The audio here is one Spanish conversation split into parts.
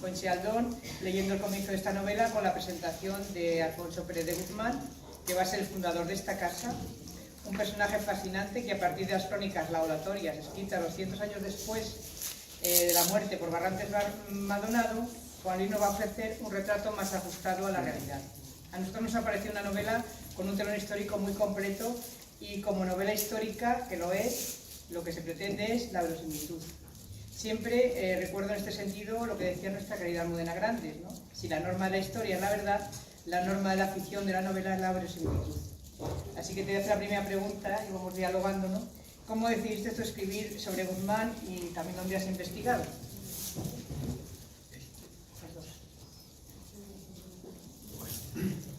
Conchi Aldón, leyendo el comienzo de esta novela con la presentación de Alfonso Pérez de Guzmán, que va a ser el fundador de esta casa, un personaje fascinante que a partir de las crónicas laboratorias escritas 200 años después de la muerte por Barrantes Maldonado, Juan Luis nos va a ofrecer un retrato más ajustado a la realidad. A nosotros nos ha parecido una novela con un telón histórico muy completo y como novela histórica, que lo es, lo que se pretende es la verosimilitud. Siempre recuerdo en este sentido lo que decía nuestra querida Almudena Grandes, ¿no? Si la norma de la historia es la verdad, la norma de la ficción de la novela es la verosimilitud. Así que te voy a hacer la primera pregunta y vamos dialogando, ¿no? ¿Cómo decidiste tú escribir sobre Guzmán y también dónde has investigado?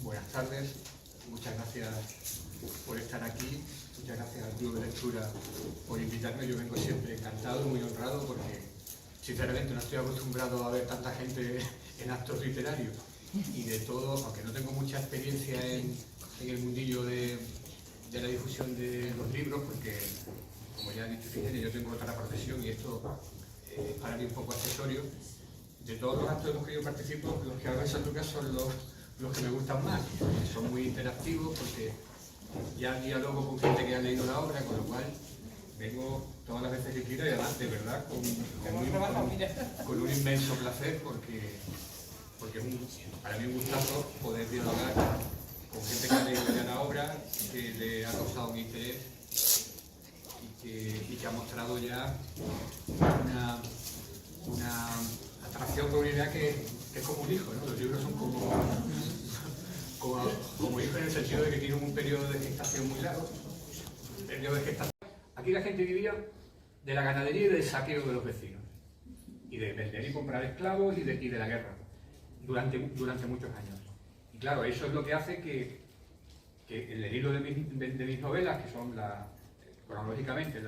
Buenas tardes, muchas gracias por estar aquí, muchas gracias al Club de Lectura por invitarme. Yo vengo siempre encantado, muy honrado, porque sinceramente no estoy acostumbrado a ver tanta gente en actos literarios y de todo, aunque no tengo mucha experiencia en el mundillo de la difusión de los libros, porque como ya he dicho, fíjate, yo tengo otra profesión y esto para mí un poco accesorio. De todos los actos en los que yo participo, los que hago en Sanlúcar son los que me gustan más, son muy interactivos porque ya dialogo con gente que ha leído la obra, con lo cual vengo todas las veces que quiera y además de verdad con un inmenso placer porque es para mí un gustazo poder dialogar con gente que ha leído ya la obra, que le ha causado un interés y que ha mostrado ya una atracción por una idea que es como un hijo, ¿no? Los libros son como hijos en el sentido de que tienen un periodo de gestación muy largo. Aquí la gente vivía de la ganadería y del saqueo de los vecinos, y de vender y comprar esclavos y de la guerra, durante muchos años. Y claro, eso es lo que hace que el hilo de mis novelas, que son cronológicamente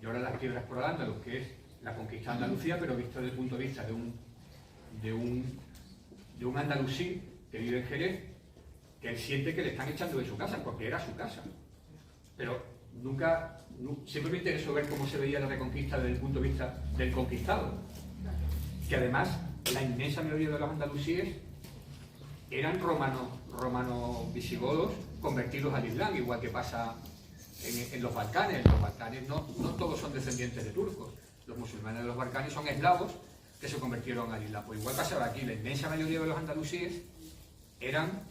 Lloran las piedras por Al-Ándalus, que es la conquista de Andalucía, pero visto desde el punto de vista de un andalusí que vive en Jerez, que él siente que le están echando de su casa, porque era su casa. Pero siempre me interesó ver cómo se veía la reconquista desde el punto de vista del conquistado. Que además, la inmensa mayoría de los andalusíes eran romanos visigodos convertidos al Islam, igual que pasa en los Balcanes. Los Balcanes no todos son descendientes de turcos. Los musulmanes de los Balcanes son eslavos que se convirtieron al Islam. Pues igual pasaba aquí, la inmensa mayoría de los andalusíes eran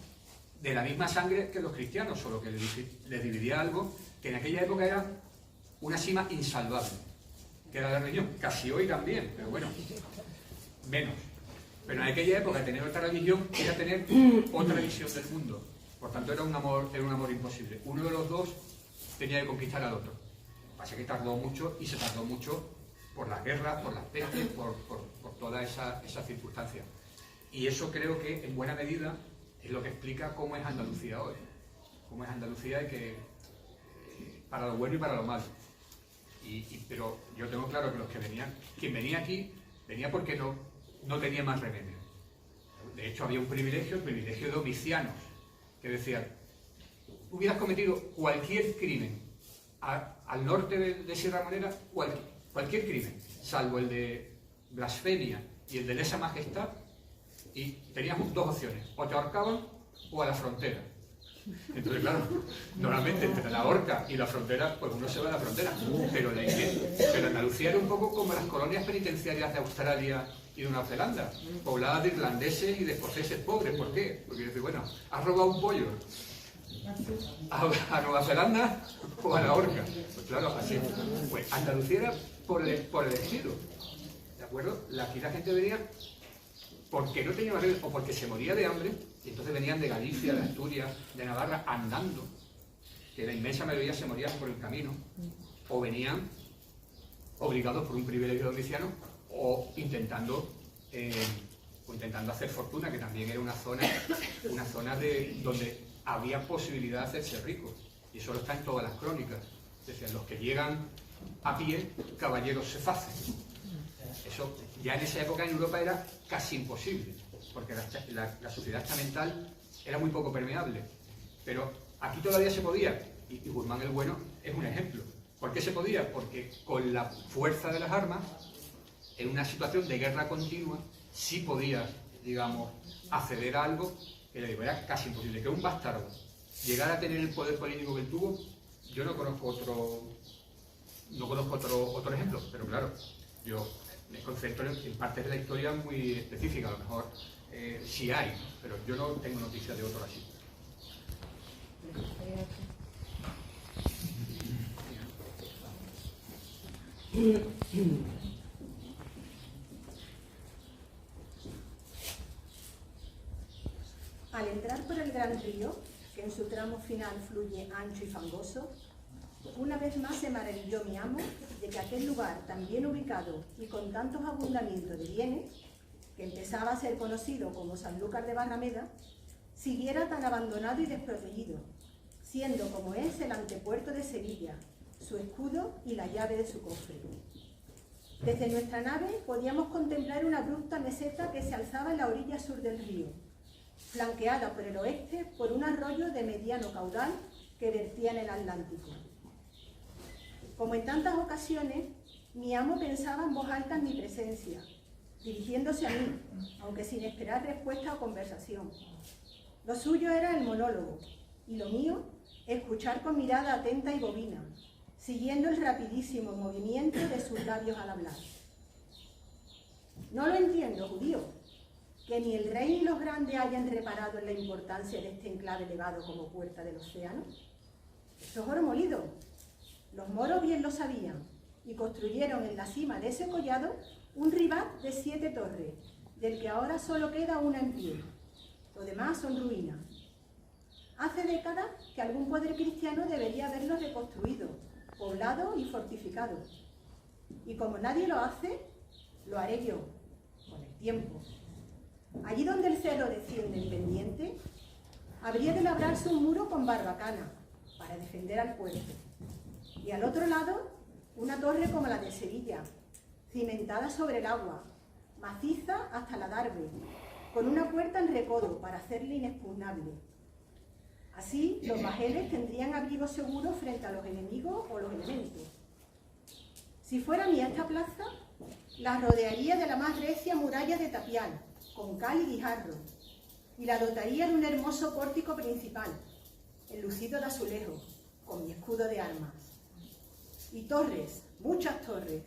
de la misma sangre que los cristianos, solo que les dividía algo que en aquella época era una cima insalvable, que era la religión. Casi hoy también, pero bueno, menos. Pero en aquella época tener otra religión era tener otra visión del mundo. Por tanto era un amor imposible. Uno de los dos tenía que conquistar al otro. Pasa que tardó mucho, y se tardó mucho por las guerras, por las pestes, por toda esa circunstancia. Y eso creo que en buena medida es lo que explica cómo es Andalucía hoy. Cómo es Andalucía y que para lo bueno y para lo malo. Pero yo tengo claro que quien venía aquí, venía porque no tenía más remedio. De hecho había un privilegio, el privilegio de Domicianos, que decía: hubieras cometido cualquier crimen al norte de Sierra Morena, cualquier crimen, salvo el de blasfemia y el de lesa majestad, y teníamos dos opciones: o te ahorcaban o a la frontera. Entonces, claro, normalmente entre la horca y la frontera, pues uno se va a la frontera. Pero Andalucía era un poco como las colonias penitenciarias de Australia y de Nueva Zelanda, pobladas de irlandeses y de escoceses pobres. ¿Por qué? Porque dice, bueno, has robado un pollo a Nueva Zelanda o a la horca. Pues claro, así. Pues Andalucía era por el estilo, ¿de acuerdo? Aquí la gente venía porque no tenía barreras o porque se moría de hambre, y entonces venían de Galicia, de Asturias, de Navarra, andando, que la inmensa mayoría se morían por el camino, o venían obligados por un privilegio domiciano, o intentando hacer fortuna, que también era una zona donde había posibilidad de hacerse rico, y eso está en todas las crónicas. Es decir, los que llegan a pie, caballeros se facen. Eso ya en esa época en Europa era casi imposible, porque la sociedad estamental era muy poco permeable. Pero aquí todavía se podía, y Guzmán el Bueno es un ejemplo. ¿Por qué se podía? Porque con la fuerza de las armas, en una situación de guerra continua, sí podías, digamos, acceder a algo, era casi imposible. Que un bastardo llegara a tener el poder político que él tuvo, yo no conozco otro ejemplo, pero claro, yo me concentro en partes de la historia muy específicas, a lo mejor sí hay, ¿no? Pero yo no tengo noticias de otro así. Al entrar por el gran río, que en su tramo final fluye ancho y fangoso, una vez más se maravilló mi amo de que aquel lugar tan bien ubicado y con tantos abundamientos de bienes, que empezaba a ser conocido como Sanlúcar de Barrameda, siguiera tan abandonado y desprotegido, siendo como es el antepuerto de Sevilla, su escudo y la llave de su cofre. Desde nuestra nave podíamos contemplar una abrupta meseta que se alzaba en la orilla sur del río, flanqueada por el oeste por un arroyo de mediano caudal que vertía en el Atlántico. Como en tantas ocasiones, mi amo pensaba en voz alta en mi presencia, dirigiéndose a mí, aunque sin esperar respuesta o conversación. Lo suyo era el monólogo, y lo mío, escuchar con mirada atenta y bovina, siguiendo el rapidísimo movimiento de sus labios al hablar. No lo entiendo, judío, que ni el rey ni los grandes hayan reparado en la importancia de este enclave elevado como puerta del océano. Eso es oro molido. Los moros bien lo sabían y construyeron en la cima de ese collado un ribat de 7 torres, del que ahora solo queda una en pie. Lo demás son ruinas. Hace décadas que algún poder cristiano debería haberlo reconstruido, poblado y fortificado. Y como nadie lo hace, lo haré yo, con el tiempo. Allí donde el cerro desciende en pendiente, habría de labrarse un muro con barbacana para defender al puerto. Y al otro lado, una torre como la de Sevilla, cimentada sobre el agua, maciza hasta la darbe, con una puerta en recodo para hacerla inexpugnable. Así, los bajeles tendrían abrigo seguro frente a los enemigos o los elementos. Si fuera mía esta plaza, la rodearía de la más recia muralla de tapial, con cal y guijarro, y la dotaría de un hermoso pórtico principal, enlucido de azulejo, con mi escudo de armas. Y torres, muchas torres,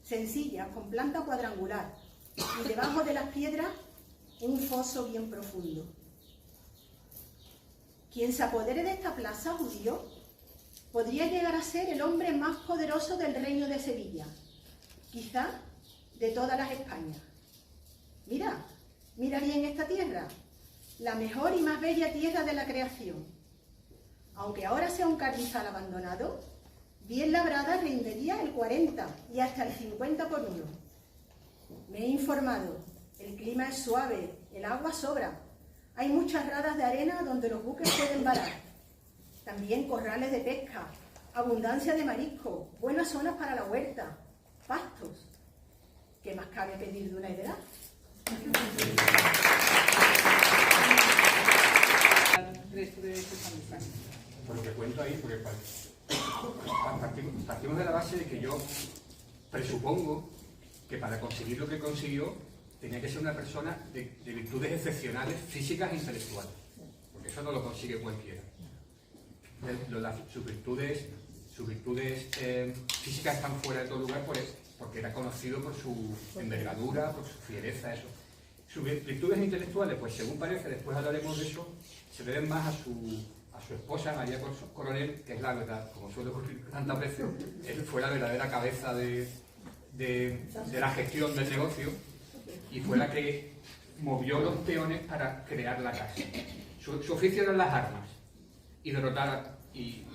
sencillas, con planta cuadrangular, y debajo de las piedras, un foso bien profundo. Quien se apodere de esta plaza, judío, podría llegar a ser el hombre más poderoso del reino de Sevilla, quizá de todas las Españas. Mira, mira bien esta tierra, la mejor y más bella tierra de la creación. Aunque ahora sea un carrizal abandonado, bien labrada rendiría el 40 y hasta el 50 por uno. Me he informado, el clima es suave, el agua sobra, hay muchas radas de arena donde los buques pueden varar. También corrales de pesca, abundancia de marisco, buenas zonas para la huerta, pastos. ¿Qué más cabe pedir de una heredad? Por lo que cuento ahí, porque partimos de la base de que yo presupongo que para conseguir lo que consiguió tenía que ser una persona de virtudes excepcionales, físicas e intelectuales, porque eso no lo consigue cualquiera. Sus virtudes físicas están fuera de todo lugar porque era conocido por su envergadura, por su fiereza, eso. Sus virtudes intelectuales, pues según parece, después hablaremos de eso, se deben más a su esposa, María Coronel, que es la verdad, como suele ocurrir tantas veces, él fue la verdadera cabeza de la gestión del negocio y fue la que movió los peones para crear la casa. Su oficio eran las armas y derrotar y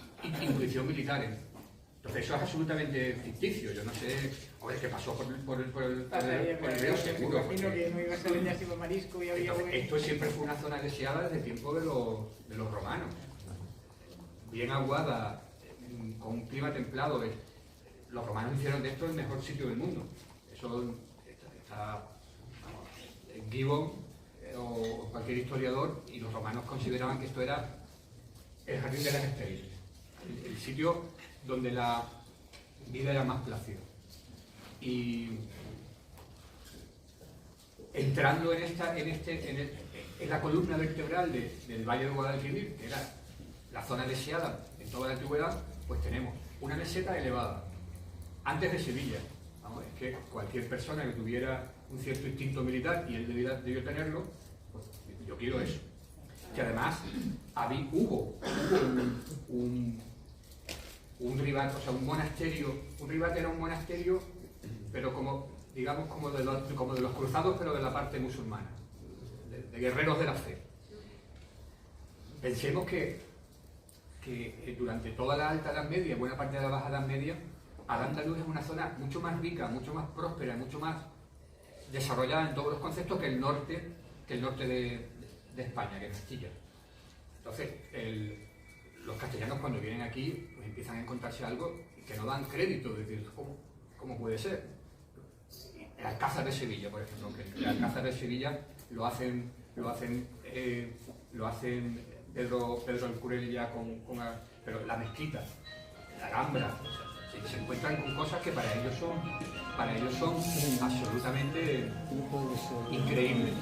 intuición militar. Entonces eso es absolutamente ficticio. Yo no sé, hombre, qué pasó por el río, seguro. Esto siempre fue una zona deseada desde el tiempo de los romanos. Bien aguada, con un clima templado. Los romanos hicieron de esto el mejor sitio del mundo. Eso está en Gibbon o cualquier historiador, y los romanos consideraban que esto era el jardín de las Estériles, el sitio donde la vida era más plácida. Y entrando en la columna vertebral del Valle de Guadalquivir, que era la zona deseada en toda la antigüedad, pues tenemos una meseta elevada, antes de Sevilla. Vamos, es que cualquier persona que tuviera un cierto instinto militar, y él debió tenerlo, pues yo quiero eso. Que además hubo un ribat, o sea, un monasterio. Un ribat era un monasterio, pero digamos como de los cruzados, pero de la parte musulmana, de guerreros de la fe. Pensemos que durante toda la Alta Edad Media, buena parte de la Baja Edad Media, Al-Ándalus es una zona mucho más rica, mucho más próspera, mucho más desarrollada en todos los conceptos que el norte de España, que es Castilla. Entonces, los castellanos cuando vienen aquí pues empiezan a encontrarse algo que no dan crédito, es decir, ¿cómo puede ser? El Alcázar de Sevilla, por ejemplo, que el Alcázar de Sevilla lo hacen Pedro el Curel ya pero la mezquita, la Alhambra, se encuentran con cosas que para ellos son absolutamente increíbles.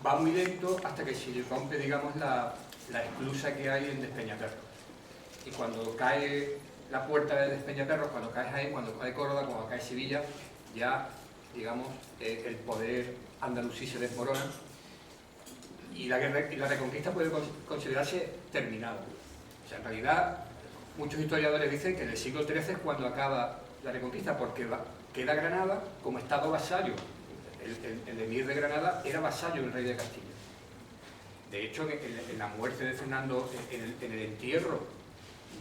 Va muy lento hasta que se rompe, digamos, la esclusa que hay en Despeñaperros. Y cuando cae la puerta de Despeñaperros, cuando cae Jaén, cuando cae Córdoba, cuando cae Sevilla, ya, digamos, el poder andalusí se desmorona y la reconquista puede considerarse terminada. O sea, en realidad, muchos historiadores dicen que en el siglo XIII es cuando acaba la reconquista, porque queda Granada como estado vasallo. El emir de Granada era vasallo del rey de Castilla. De hecho, en la muerte de Fernando, en el entierro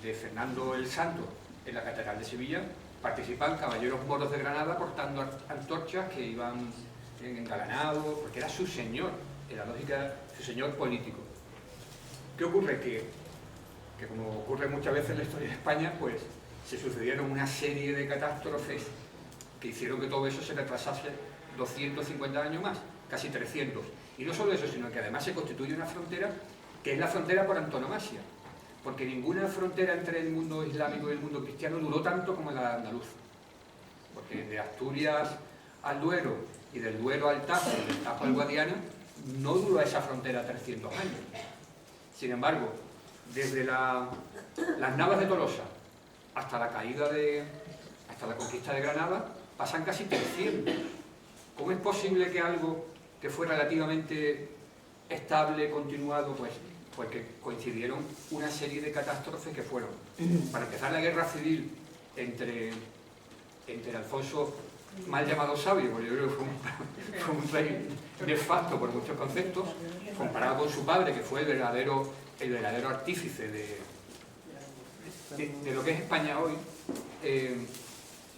de Fernando el Santo en la Catedral de Sevilla, participan caballeros moros de Granada portando antorchas que iban engalanados, porque era su señor, en la lógica, su señor político. ¿Qué ocurre? Que como ocurre muchas veces en la historia de España, pues se sucedieron una serie de catástrofes que hicieron que todo eso se retrasase 250 años más, casi 300. Y no solo eso, sino que además se constituye una frontera que es la frontera por antonomasia, porque ninguna frontera entre el mundo islámico y el mundo cristiano duró tanto como la andaluza. Porque de Asturias al Duero y del Duero al Tajo y del Tajo al Guadiana no duró esa frontera 300 años. Sin embargo, desde las Navas de Tolosa hasta la conquista de Granada pasan casi 300. ¿Cómo es posible que algo que fue relativamente estable, continuado, pues que coincidieron una serie de catástrofes que fueron, para empezar, la guerra civil entre Alfonso, mal llamado sabio, porque yo creo que fue un rey nefasto por muchos conceptos, comparado con su padre, que fue el verdadero artífice de lo que es España hoy.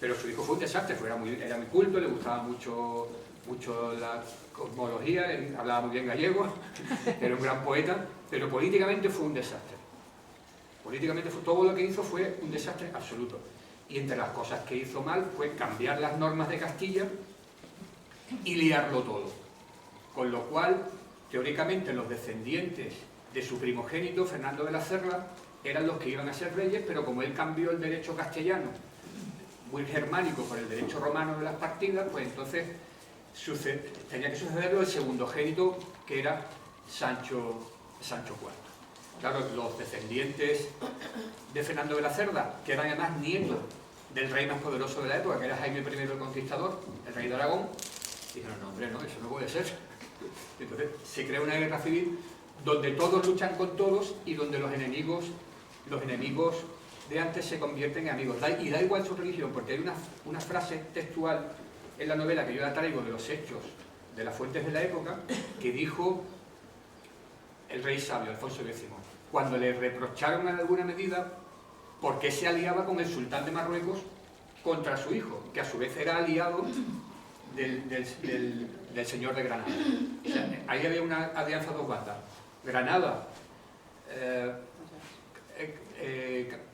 Pero su hijo fue un desastre, era muy culto, le gustaba mucho la cosmología, hablaba muy bien gallego, era un gran poeta, pero políticamente fue un desastre. Políticamente todo lo que hizo fue un desastre absoluto. Y entre las cosas que hizo mal fue cambiar las normas de Castilla y liarlo todo. Con lo cual, teóricamente, los descendientes de su primogénito, Fernando de la Cerda, eran los que iban a ser reyes, pero como él cambió el derecho castellano, muy germánico, por el derecho romano de las partidas, pues entonces tenía que sucederlo el segundogénito, que era Sancho IV. Claro, los descendientes de Fernando de la Cerda, que eran además nietos del rey más poderoso de la época, que era Jaime I el Conquistador, el rey de Aragón, dijeron, no hombre, no, eso no puede ser. Entonces se crea una guerra civil donde todos luchan con todos y donde los enemigos de antes se convierten en amigos. Y da igual su religión, porque hay una frase textual en la novela que yo la traigo de los hechos de las fuentes de la época, que dijo el rey sabio, Alfonso X, cuando le reprocharon en alguna medida por qué se aliaba con el sultán de Marruecos contra su hijo, que a su vez era aliado del señor de Granada. O sea, ahí había una alianza a dos bandas. Granada,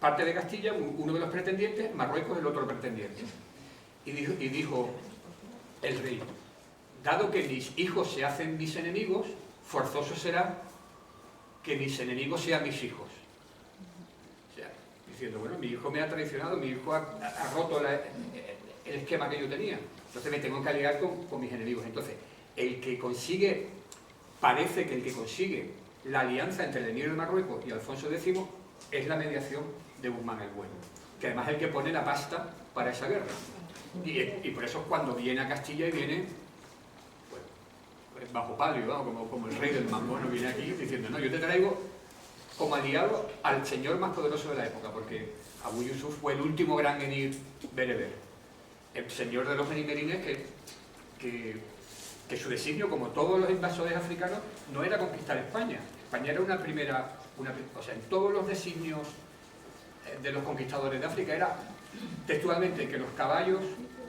parte de Castilla, uno de los pretendientes, Marruecos el otro pretendiente. Y dijo el rey, dado que mis hijos se hacen mis enemigos, forzoso será que mis enemigos sean mis hijos. O sea, diciendo, bueno, mi hijo me ha traicionado, mi hijo ha roto el esquema que yo tenía. Entonces me tengo que aliar con mis enemigos. Entonces, el que consigue, parece que el que consigue la alianza entre el emir de Marruecos y Alfonso X es la mediación de Guzmán el Bueno, que además es el que pone la pasta para esa guerra. Y por eso cuando viene a Castilla y viene pues, bajo palio, ¿no? como el rey del mambo, ¿no? Viene aquí diciendo, no, yo te traigo como aliado al señor más poderoso de la época, porque Abu Yusuf fue el último gran emir bereber, el señor de los benimerines que su designio, como todos los invasores africanos, no era conquistar España. España era o sea, en todos los designios de los conquistadores de África era textualmente que los caballos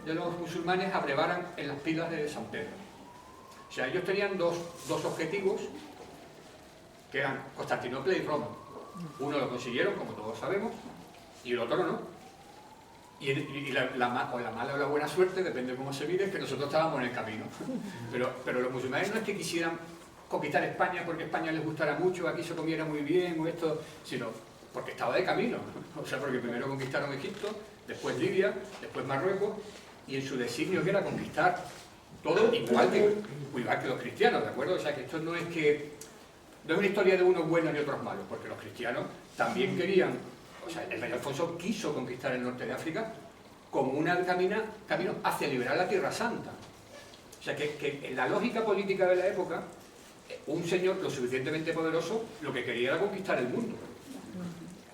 de los musulmanes abrevaran en las pilas de San Pedro. O sea, ellos tenían dos objetivos, que eran Constantinopla y Roma. Uno lo consiguieron, como todos sabemos, y el otro no. Y la mala o la buena suerte, depende de cómo se mire, es que nosotros estábamos en el camino. Pero los musulmanes no es que quisieran conquistar España porque España les gustara mucho, aquí se comiera muy bien o esto, sino porque estaba de camino. O sea, porque primero conquistaron Egipto, después Libia, después Marruecos, y en su designio que era conquistar todo igual que los cristianos, ¿de acuerdo? O sea, que esto no es una historia de unos buenos y otros malos, porque los cristianos también querían, o sea, el rey Alfonso quiso conquistar el norte de África como un camino hacia liberar la Tierra Santa. O sea, que en la lógica política de la época, un señor lo suficientemente poderoso lo que quería era conquistar el mundo.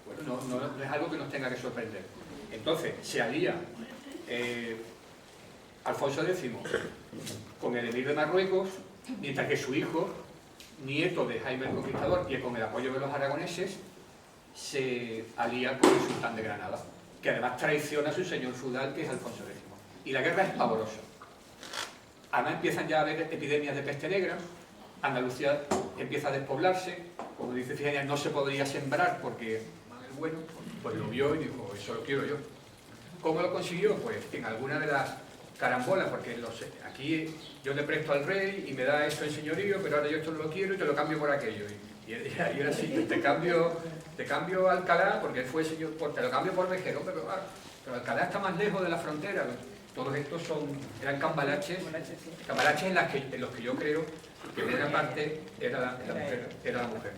Bueno, no es algo que nos tenga que sorprender. Entonces, se alía Alfonso X con el emir de Marruecos, mientras que su hijo, nieto de Jaime el Conquistador y con el apoyo de los aragoneses, se alía con el sultán de Granada, que además traiciona a su señor feudal, que es Alfonso X. Y la guerra es pavorosa. Además empiezan ya a haber epidemias de peste negra, Andalucía empieza a despoblarse, como dice Cizaña, no se podría sembrar porque el bueno pues lo vio y dijo, eso lo quiero yo. ¿Cómo lo consiguió? Pues en alguna de las carambolas, porque aquí yo le presto al rey y me da esto el señorío, pero ahora yo esto no lo quiero y te lo cambio por aquello. Y era así, te cambio Alcalá, porque él fue señor, te lo cambio por Vejero, pero Alcalá está más lejos de la frontera. Todos estos eran cambalaches en los que yo creo que buena parte era la mujer.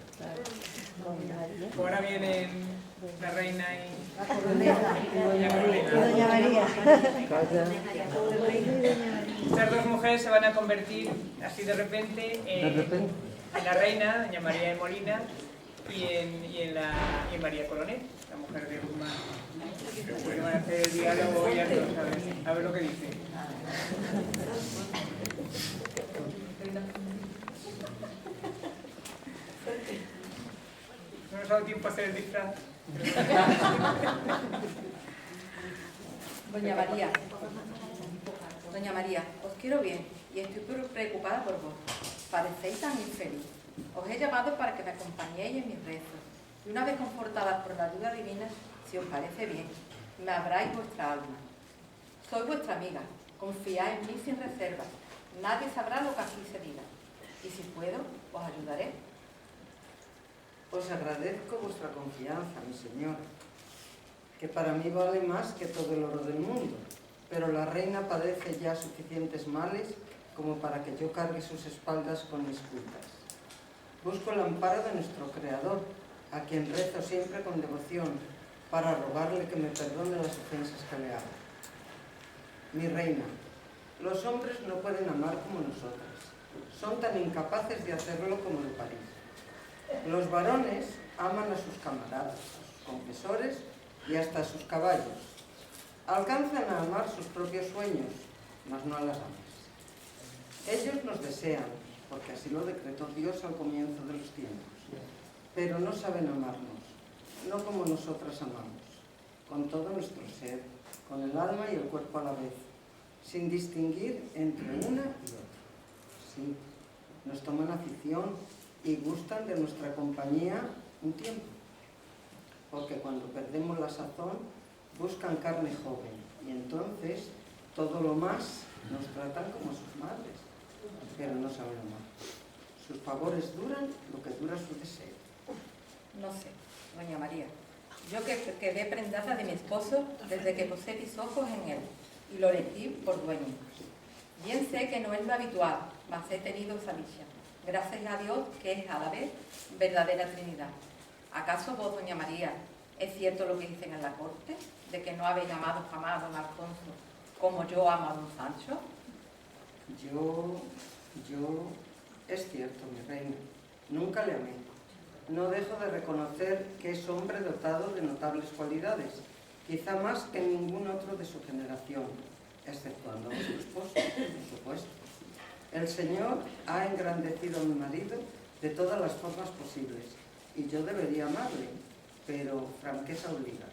Ahora vienen la reina y doña María. Estas dos mujeres se van a convertir así de repente en la reina, doña María de Molina, y en María Colonet, la mujer de Guzmán. Que van a hacer el diálogo y a ver lo que dice. No nos ha dado tiempo a hacer el disfraz. Doña María, os quiero bien y estoy preocupada por vos. Parecéis tan infeliz. Os he llamado para que me acompañéis en mis rezos. Y una vez confortadas por la ayuda divina, si os parece bien, me abráis vuestra alma. Soy vuestra amiga. Confiad en mí sin reservas. Nadie sabrá lo que aquí se diga. Y si puedo, os ayudaré. Os agradezco vuestra confianza, mi señora, que para mí vale más que todo el oro del mundo, pero la reina padece ya suficientes males como para que yo cargue sus espaldas con mis culpas. Busco el amparo de nuestro Creador, a quien rezo siempre con devoción, para rogarle que me perdone las ofensas que le hago. Mi reina, los hombres no pueden amar como nosotras, son tan incapaces de hacerlo como de París. Los varones aman a sus camaradas, a sus confesores y hasta a sus caballos. Alcanzan a amar sus propios sueños, mas no a las damas. Ellos nos desean, porque así lo decretó Dios al comienzo de los tiempos, pero no saben amarnos, no como nosotras amamos, con todo nuestro ser, con el alma y el cuerpo a la vez, sin distinguir entre una y otra. Sí, nos toman afición y gustan de nuestra compañía un tiempo, porque cuando perdemos la sazón buscan carne joven y entonces todo lo más nos tratan como sus madres, pero no saben amar. Sus favores duran lo que dura su deseo. No sé, doña María. Yo que quedé prendada de mi esposo desde que posé mis ojos en él. y lo elegí por dueño. Bien sé que no es lo habitual, mas he tenido esa dicha. Gracias a Dios que es a la vez verdadera Trinidad. ¿Acaso vos, doña María, es cierto lo que dicen en la corte, de que no habéis amado jamás a don Alfonso como yo amo a don Sancho? Es cierto, mi reina, nunca le amé. No dejo de reconocer que es hombre dotado de notables cualidades, quizá más que ningún otro de su generación, exceptuando a su esposo, por supuesto. El Señor ha engrandecido a mi marido de todas las formas posibles, y yo debería amarle, pero franqueza obliga.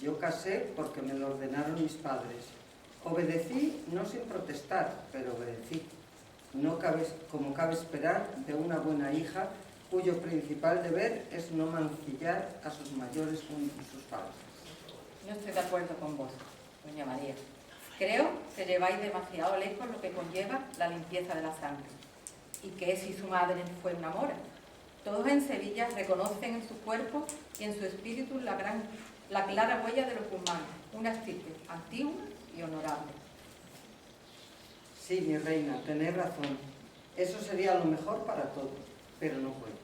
Yo casé porque me lo ordenaron mis padres. Obedecí, no sin protestar, pero obedecí. No cabe, como cabe esperar de una buena hija, cuyo principal deber es no mancillar a sus mayores con sus faltas. No estoy de acuerdo con vos, doña María. Creo que lleváis demasiado lejos lo que conlleva la limpieza de la sangre. ¿Y que si su madre fue una mora? Todos en Sevilla reconocen en su cuerpo y en su espíritu la clara huella de los humanos, una estirpe antigua y honorable. Sí, mi reina, tenés razón. Eso sería lo mejor para todos, pero no puedo.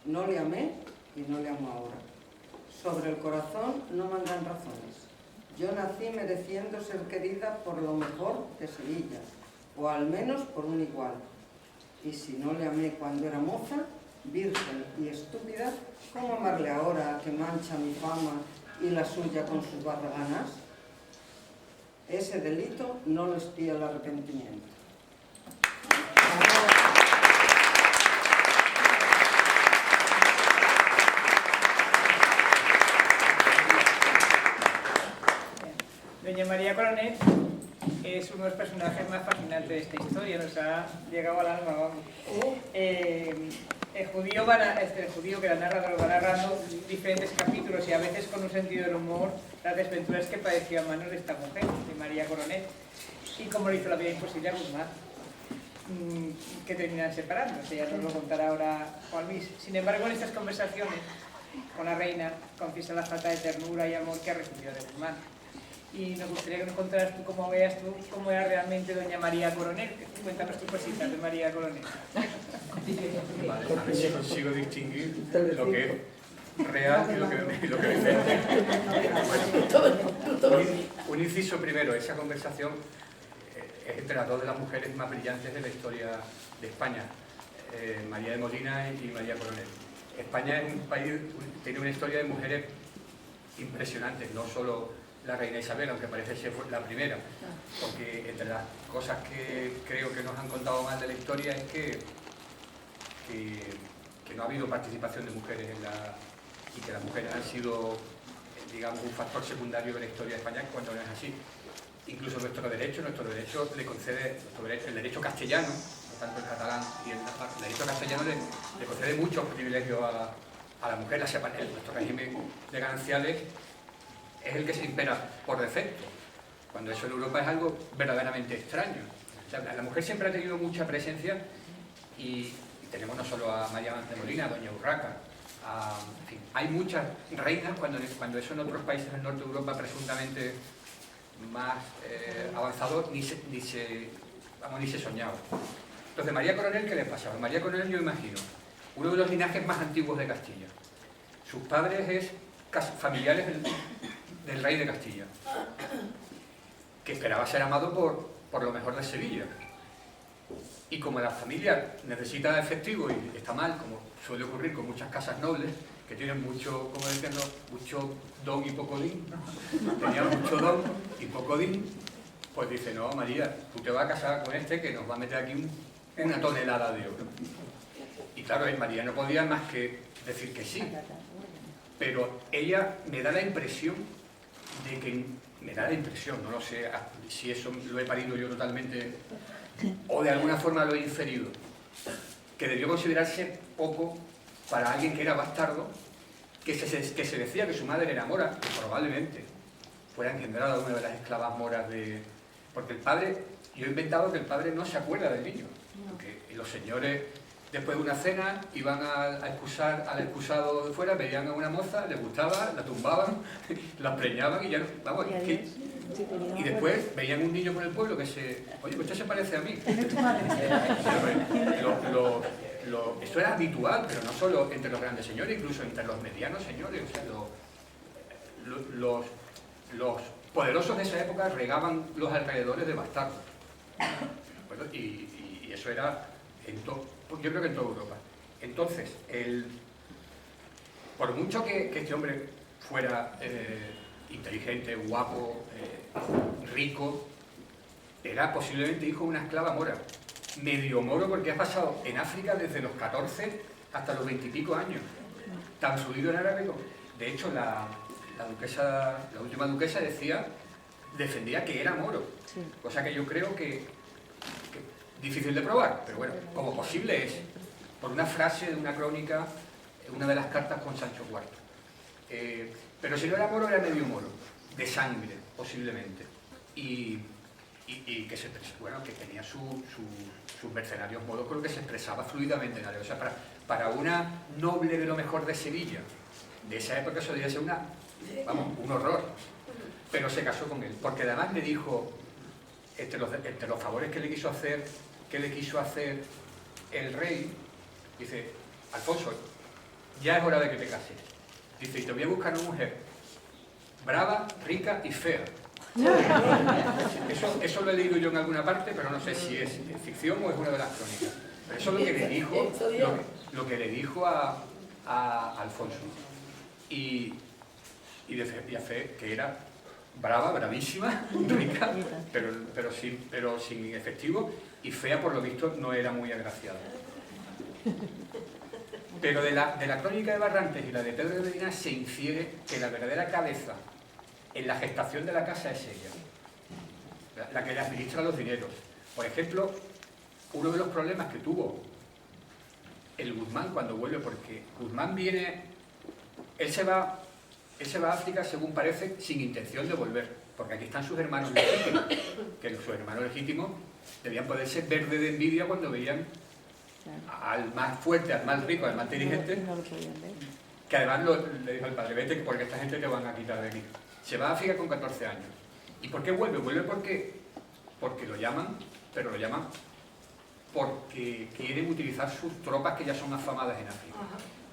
No le amé y no le amo ahora. Sobre el corazón no mandan razones. Yo nací mereciendo ser querida por lo mejor de Sevilla, o al menos por un igual. Y si no le amé cuando era moza, virgen y estúpida, ¿cómo amarle ahora que mancha mi fama y la suya con sus barraganas? Ese delito no lo espía el arrepentimiento. Doña María Coronel es uno de los personajes más fascinantes de esta historia, nos ha llegado al alma, vamos. El judío que la narrador va narrando diferentes capítulos y a veces con un sentido del humor las desventuras que padeció a manos de esta mujer, de María Coronel, y cómo le hizo la vida imposible a Guzmán, que terminan separándose, ya nos lo contará ahora Juan Luis. Sin embargo, en estas conversaciones con la reina confiesa la falta de ternura y amor que ha recibido de Guzmán. Y nos gustaría que nos contaras tú cómo veas tú cómo era realmente doña María Coronel. Cuéntanos tus cositas de María Coronel. Vale, a ver si consigo distinguir lo que es real y lo que me invento. Bueno, un inciso primero, esa conversación es entre las dos de las mujeres más brillantes de la historia de España, María de Molina y María Coronel. España es un país, tiene una historia de mujeres impresionantes, no solo la reina Isabel, aunque parece ser la primera, porque entre las cosas que creo que nos han contado mal de la historia es que no ha habido participación de mujeres y que las mujeres han sido, digamos, un factor secundario de la historia de España, cuando no es así. Incluso nuestro derecho le concede, el derecho castellano, no tanto el catalán, y el derecho castellano le concede muchos privilegios a la mujer. Nuestro régimen de gananciales es el que se impera por defecto, cuando eso en Europa es algo verdaderamente extraño. O sea, la mujer siempre ha tenido mucha presencia y tenemos no solo a María de Molina, a Doña Urraca, en fin, hay muchas reinas cuando eso en otros países del norte de Europa presuntamente más avanzados ni se soñaba. Entonces, María Coronel, ¿qué le pasaba? María Coronel, yo imagino, uno de los linajes más antiguos de Castilla. Sus padres es familiares del rey de Castilla, que esperaba ser amado por lo mejor de Sevilla. Y como la familia necesita efectivo y está mal, como suele ocurrir con muchas casas nobles, que tienen mucho, como decirlo, mucho don y poco din, tenían mucho don y poco din, pues dice, no, María, tú te vas a casar con este que nos va a meter aquí una tonelada de oro. Y claro, María no podía más que decir que sí. Pero ella me da la impresión de que, no lo sé si eso lo he parido yo totalmente o de alguna forma lo he inferido, que debió considerarse poco para alguien que era bastardo, que se decía que su madre era mora, que probablemente fuera engendrada una de las esclavas moras de... Porque el padre, yo he inventado que el padre no se acuerda del niño, porque los señores... Después de una cena iban a excusar al excusado de fuera, veían a una moza, les gustaba, la tumbaban, la preñaban y ya no... Vamos, Y después veían un niño por el pueblo que se... Oye, pues esto se parece a mí. Esto era habitual, pero no solo entre los grandes señores, incluso entre los medianos señores. O sea, los poderosos de esa época regaban los alrededores de bastardos. Y eso era, yo creo que en toda Europa. Entonces, por mucho que este hombre fuera inteligente, guapo, rico, era posiblemente hijo de una esclava mora. Medio moro porque ha pasado en África desde los 14 hasta los 20 y pico años. Tan fluido en árabe. De hecho, la última duquesa defendía que era moro. Sí. Cosa que yo creo que difícil de probar, pero bueno, como posible es, por una frase de una crónica, una de las cartas con Sancho IV. Pero si no era moro, era medio moro, de sangre, posiblemente. Y que que tenía sus mercenarios modos con lo que se expresaba fluidamente en árabe. O sea, para una noble de lo mejor de Sevilla, de esa época eso debía ser un horror. Pero se casó con él, porque además le dijo, entre los favores que le quiso hacer el rey, dice, Alfonso, ya es hora de que te cases. Dice, y te voy a buscar una mujer brava, rica y fea. Eso lo he leído yo en alguna parte, pero no sé si es ficción o es una de las crónicas. Pero eso es lo que le dijo a Alfonso. Y decía que era brava, bravísima, rica, pero sin efectivo, y fea, por lo visto, no era muy agraciada. Pero de la crónica de Barrantes y la de Pedro de Medina se infiere que la verdadera cabeza en la gestación de la casa es ella, la que le administra los dineros. Por ejemplo, uno de los problemas que tuvo el Guzmán cuando vuelve, porque Guzmán él se va a África, según parece, sin intención de volver, porque aquí están sus hermanos legítimos, que sus hermanos legítimos debían poderse verde de envidia cuando veían al más fuerte, al más rico, al más inteligente, que además le dijo al padre, vete porque esta gente te van a quitar de aquí. Se va a África con 14 años. ¿Y por qué vuelve? Vuelve porque lo llaman, pero lo llaman porque quieren utilizar sus tropas que ya son afamadas en África.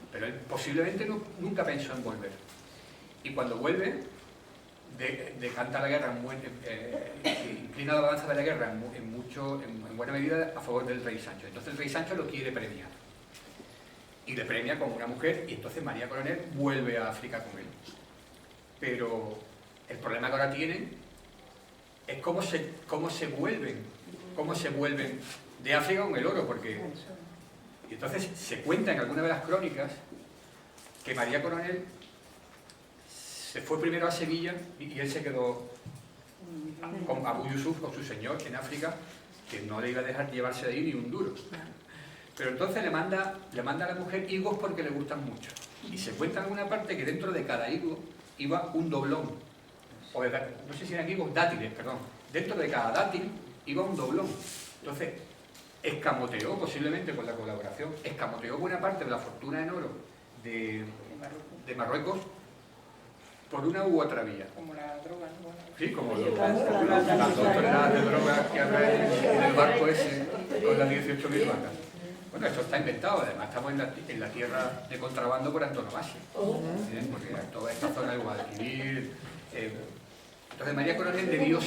Pero él posiblemente nunca pensó en volver. Y cuando vuelve, decanta la guerra, inclina la balanza de la guerra en buena medida a favor del rey Sancho. Entonces el rey Sancho lo quiere premiar. Y le premia como una mujer, y entonces María Coronel vuelve a África con él. Pero el problema que ahora tienen es cómo se vuelven de África con el oro, porque... Y entonces se cuenta en alguna de las crónicas que María Coronel se fue primero a Sevilla y él se quedó con Abu Yusuf, con su señor en África, que no le iba a dejar llevarse de ahí ni un duro. Pero entonces le manda a la mujer higos porque le gustan mucho. Y se cuenta en alguna parte que dentro de cada higo iba un doblón. O no sé si eran higos, dátiles, perdón. Dentro de cada dátil iba un doblón. Entonces, escamoteó, posiblemente con la colaboración, escamoteó buena parte de la fortuna en oro de Marruecos por una u otra vía. Como la droga, ¿no? Sí, como las 2 toneladas de droga que había en el barco ese con las 18.000 vacas. Bueno, esto está inventado, además estamos en la tierra de contrabando por antonomasia. Porque toda esta zona del Guadalquivir. Entonces María Coronel debió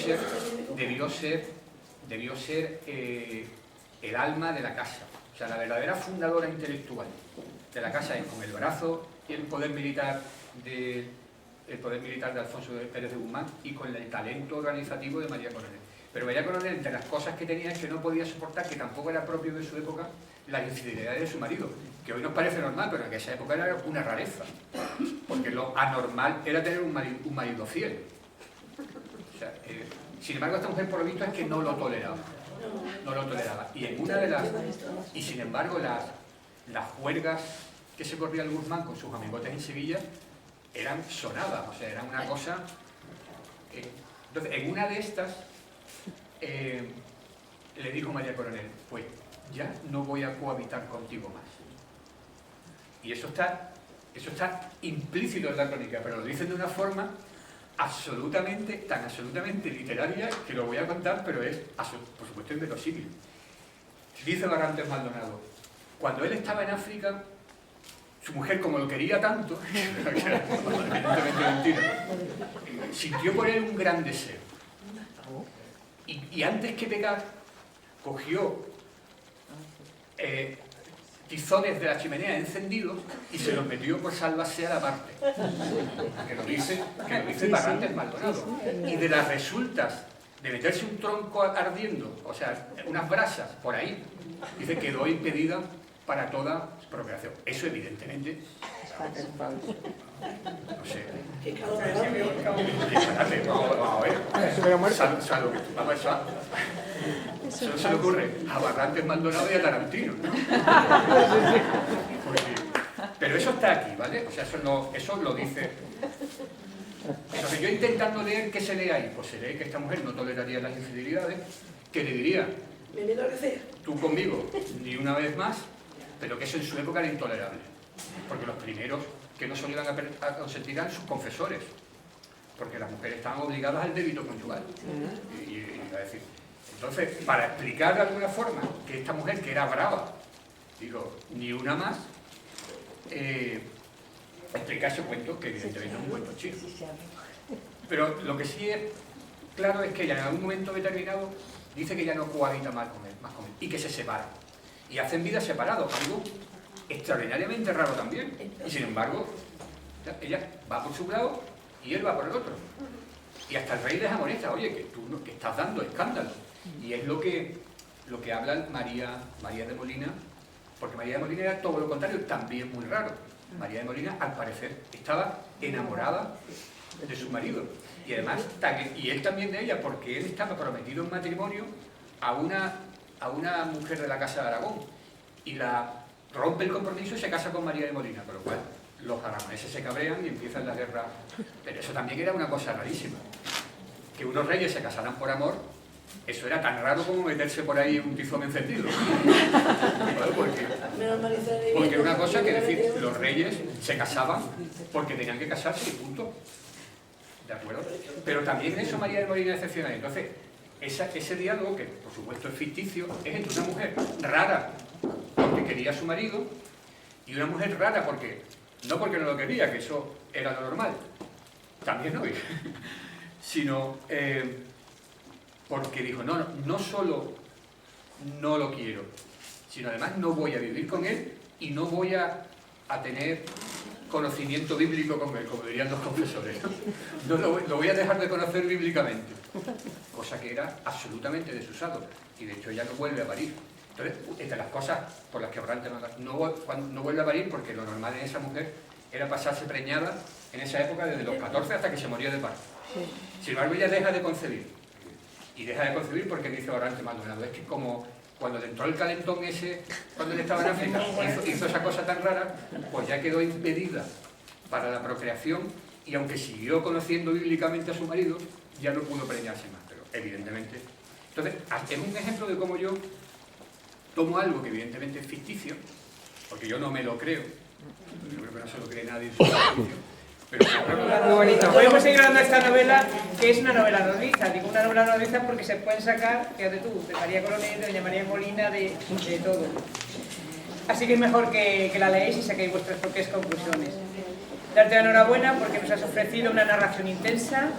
ser el alma de la casa. O sea, la verdadera fundadora intelectual de la casa es con el brazo y el poder militar de Alfonso Pérez de Guzmán y con el talento organizativo de María Coronel. Pero María Coronel, entre las cosas que tenía, es que no podía soportar, que tampoco era propio de su época, las infidelidades de su marido, que hoy nos parece normal, pero en aquella época era una rareza, porque lo anormal era tener un marido fiel. O sea, sin embargo, esta mujer, por lo visto, es que no lo toleraba. Y sin embargo, las juergas que se corría el Guzmán con sus amigotes en Sevilla eran sonadas, o sea, era una cosa... Entonces, en una de estas, le dijo María Coronel, pues ya no voy a cohabitar contigo más. Y eso está implícito en la crónica, pero lo dicen de una forma tan absolutamente literaria que lo voy a contar, pero es, por supuesto, inverosímil. Dice Barrantes Maldonado, cuando él estaba en África, su mujer, como lo quería tanto, que era evidentemente mentira, sintió por él un gran deseo. Y antes que pegar, cogió tizones de la chimenea encendidos y se los metió por salvasear aparte. Que lo dice Barrantes Maldonado. Y de las resultas de meterse un tronco ardiendo, o sea, unas brasas por ahí, dice que quedó impedida para toda procreación. Eso evidentemente no sé. Eso se le ocurre a Barrantes Maldonado y a Tarantino, ¿no? Pero eso está aquí, ¿vale? O sea, eso lo dice. Entonces yo intentando leer, ¿qué se lee ahí? Pues se lee que esta mujer no toleraría las infidelidades, que le diría, tú conmigo, ni una vez más, pero que eso en su época era intolerable. Porque los primeros que no se lo iban a consentir eran sus confesores, porque las mujeres estaban obligadas al débito conyugal. Y iba a decir, entonces, para explicar de alguna forma que esta mujer, que era brava, digo, ni una más, explicar ese cuento, que evidentemente es un cuento chino. Pero lo que sí es claro es que ella en algún momento determinado dice que ya no cohabita más con él, y que se separan. Y hacen vida separados, algo extraordinariamente raro también. Y sin embargo, ella va por su lado y él va por el otro. Y hasta el rey les amonesta, oye, que tú que estás dando escándalo. Y es lo que habla María de Molina, porque María de Molina era todo lo contrario, también muy raro. María de Molina, al parecer, estaba enamorada de su marido. Y además, y él también de ella, porque él estaba prometido en matrimonio a una mujer de la Casa de Aragón. Y la rompe el compromiso y se casa con María de Molina, con lo cual los aragoneses se cabrean y empiezan las guerras. Pero eso también era una cosa rarísima. Que unos reyes se casaran por amor, eso era tan raro como meterse por ahí un tizón encendido. Porque era una cosa que decir, los reyes se casaban porque tenían que casarse y punto. ¿De acuerdo? Pero también eso María de Molina es excepcional. Entonces, ese diálogo, que por supuesto es ficticio, es entre una mujer rara porque quería a su marido y una mujer rara porque no lo quería, que eso era lo normal, también hoy, sino porque dijo, no solo no lo quiero, sino además no voy a vivir con él y no voy a tener conocimiento bíblico con él, como dirían los confesores. No lo voy a dejar de conocer bíblicamente, cosa que era absolutamente desusado, y de hecho ella no vuelve a parir. Entonces, entre las cosas por las que Barrantes no vuelve a parir, porque lo normal en esa mujer era pasarse preñada en esa época desde los 14 hasta que se moría de parto. Sin embargo, ella deja de concebir. Y deja de concebir porque dice Barrantes Maldonado, es que como cuando le entró el calentón ese, cuando él estaba en África, hizo esa cosa tan rara, pues ya quedó impedida para la procreación, y aunque siguió conociendo bíblicamente a su marido, ya no pudo preñarse más, pero evidentemente. Entonces, es un ejemplo de cómo yo tomo algo que evidentemente es ficticio, porque yo no me lo creo, yo creo que no se lo cree nadie en su ficticio, pero muy bonito. Podemos seguir hablando de esta novela, que es una novela nodriza. Digo una novela nodriza porque se pueden sacar, fíjate tú, de María Coronel, de doña María Molina, de todo. Así que es mejor que la leáis y saquéis vuestras propias conclusiones. Darte la enhorabuena porque nos has ofrecido una narración intensa,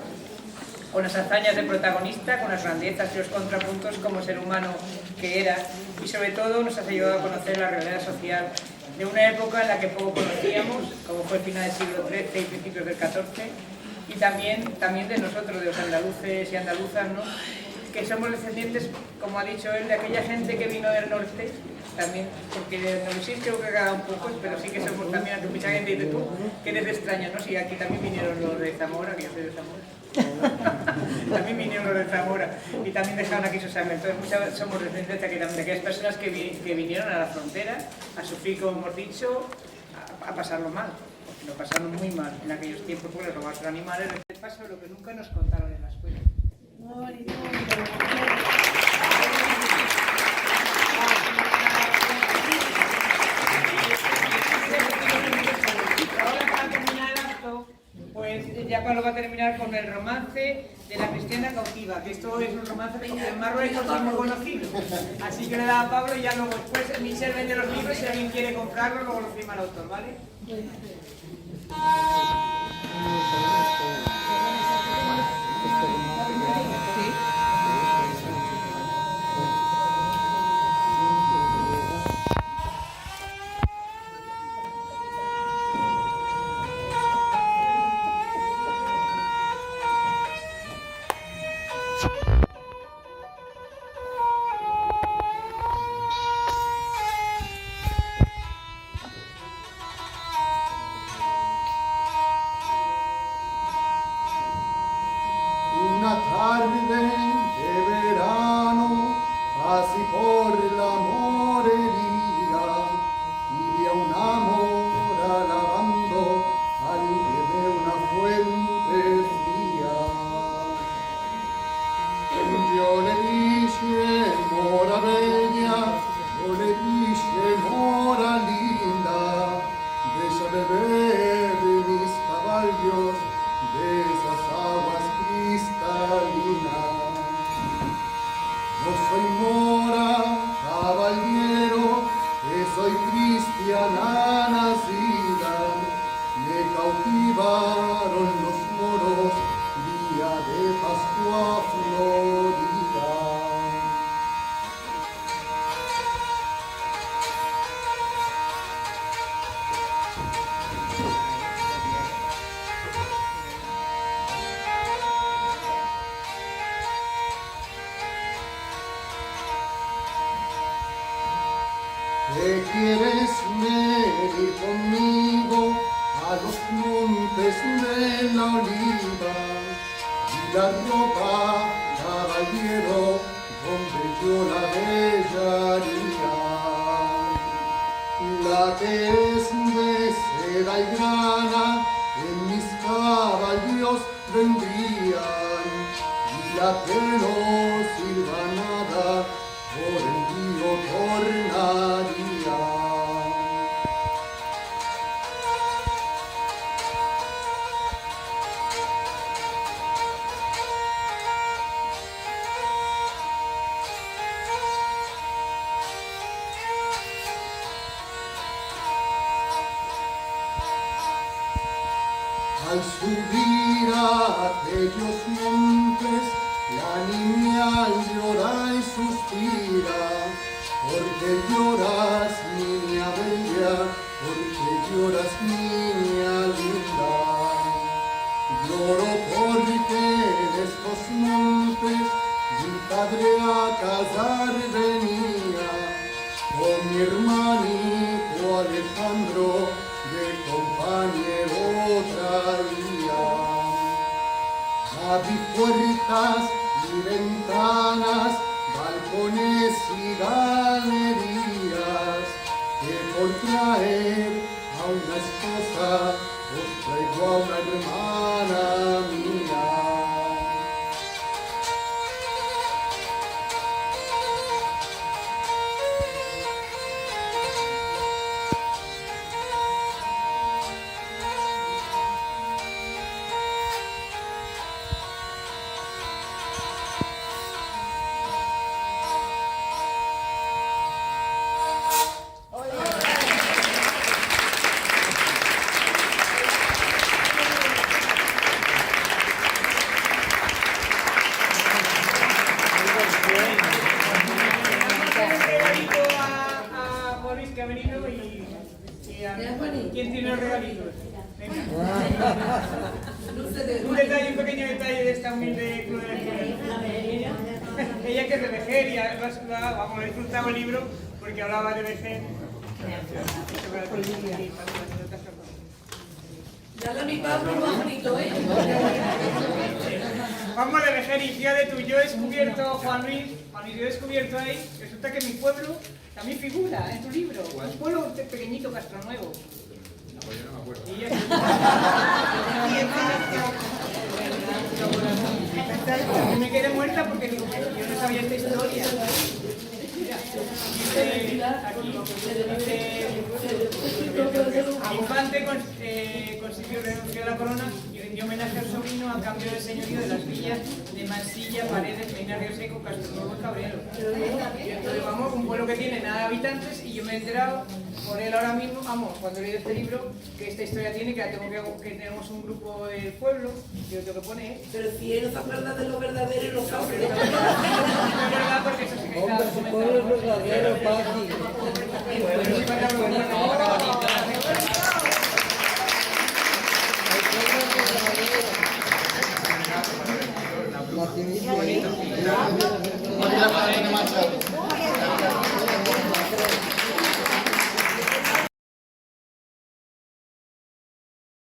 con las hazañas del protagonista, con las grandezas y los contrapuntos como ser humano que era, y sobre todo nos has ayudado a conocer la realidad social de una época en la que poco conocíamos, como fue el final del siglo XIII y principios del XIV, y también de nosotros, de los andaluces y andaluzas, ¿no? Que somos descendientes, como ha dicho él, de aquella gente que vino del norte, también, porque en Andalucía creo que queda un poco, pero sí que somos también, aunque mucha gente dice tú, que eres de extraña, ¿no? Si aquí también vinieron los de Zamora, que yo soy de Zamora. También vinieron los de Zamora y también dejaron aquí su sangre. Entonces somos descendientes de aquellas personas que vinieron a la frontera a sufrir, como hemos dicho, a pasarlo mal, porque lo pasaron muy mal en aquellos tiempos, porque les robaron animales. Les pasa lo que nunca nos contaron en la escuela. Ahora, para terminar el acto, pues ya cuando va a terminar terminar con el romance de la cristiana cautiva, que esto es un romance que en Marruecos es muy conocido. Así que le da a Pablo y ya luego después Michel vende los libros, si alguien quiere comprarlo, luego lo firma el autor, ¿vale? Una tarde de verano, así por la morería, y vi a una mora lavando al pie de una fuente fría. Yo le dije, mora bella, yo le dije, mora linda, deja beber de mis caballos, de esas aguas cristalinas. No soy mora, caballero, que soy cristiana nacida. Me cautivaron los moros, día de Pascua florida. ¿Qué quieres venir conmigo a los montes de la oliva? Y la ropa, caballero, donde yo la dejaría. La que es de seda y grana, en mis caballos vendrían. Y la que no sirva nada, por el río tornaría. Al subir a aquellos montes, la niña llora y suspira. Porque lloras, niña bella, porque lloras, niña linda. Lloro porque en estos montes mi padre a cazar venía, con mi hermanito Alejandro de compañero traía. Abrí puertas y ventanas, balcones y galerías, que por traer a una esposa os traigo a una hermana mía. Que ha venido ¿quién tiene los regalitos? Venga. Un detalle, un pequeño detalle de esta humilde club de lectura. Ella que es de Vejer y vamos, he disfrutado el libro porque hablaba de Vejer. Dale mi Pablo más bonito, ¿eh? Vamos a Vejer y fíjate tú, yo he descubierto, Juan Luis, yo he descubierto ahí, resulta que mi pueblo también figura en tu libro. ¿Cuál? Un pueblo pequeñito, Castronuevo. No, pues yo no me acuerdo. Y yo me quedé muerta porque digo, yo no sabía esta historia. Infante consiguió renunciar a la corona y rindió homenaje al sobrino a cambio del señorío de las villas de Mansilla, Paredes, Peinar, Río Seco, Castelnuovo y Cabrero. Y entonces, vamos, un pueblo que tiene nada de habitantes, y yo me he enterado por él ahora mismo, vamos, cuando he leído este libro, que esta historia tiene, que que tenemos un grupo del pueblo, yo tengo que poner. Pero si él no se acuerda de lo verdadero y lo No, sabe. pero no es verdad, porque eso sí que está documentado. Bonito. Machado.